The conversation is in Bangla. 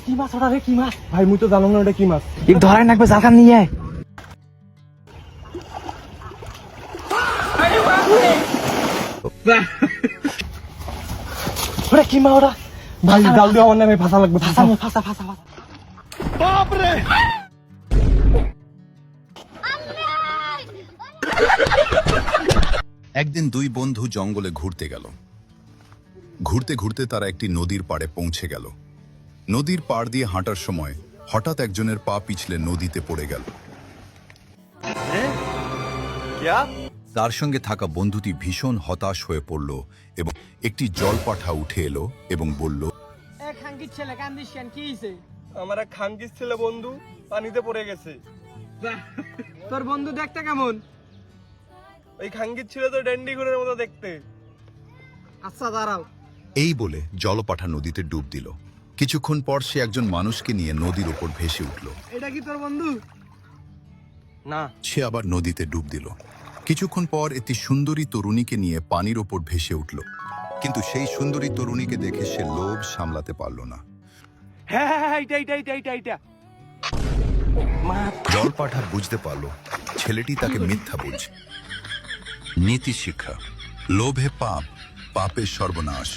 কি মাছ ওটা রে? কি মাছ ভাই? মুই তো জানো না ওটা কি মাছ। এক ধরে নাকবে জালখান নিয়ে আয়। ওটা কি মাছ ওটা? ভাই জাল দিয়ে আমার নামে ফাঁসা লাগবে। ফাঁসা ফাঁসা ফাঁসা ফাঁসা। একদিন দুই বন্ধু জঙ্গলে ঘুরতে গেল। ঘুরতে ঘুরতে তারা একটি নদীর পাড়ে পৌঁছে গেল। নদীর পাড় দিয়ে হাঁটার সময় হঠাৎ একজনের পা পিছলে নদীতে পড়ে গেল। তার সঙ্গে থাকা বন্ধুটি ভীষণ হতাশ হয়ে পড়ল এবং একটি জলপাঠা উঠে এলো এবং বলল, আমার এক খাঙ্কিস ছেলে বন্ধু পানিতে পড়ে গেছে। তোর বন্ধু দেখতে কেমন? ওই খাঙ্কিস ছিল তো ড্যান্ডি ঘুরের মতো দেখতে। আচ্ছা দাঁড়াও। এই বলে জলপাঠা নদীতে ডুব দিল। কিছুক্ষণ পর সে একজন মানুষকে নিয়ে নদীর উপর ভেসে উঠল। এটা কি তোর বন্ধু? না। সে আবার নদীতে ডুব দিল। কিছুক্ষণ পর একটি সুন্দরী তরুণীকে নিয়ে পানির ওপর ভেসে উঠল, কিন্তু সেই সুন্দরী তরুণীকে দেখে সে লোভ সামলাতে পারল না। হ্যাঁ, এইটা। জলপাঠা বুঝতে পারল ছেলেটি তাকে মিথ্যা বলছে। নীতি শিক্ষা: লোভে পাপ, পাপের সর্বনাশ।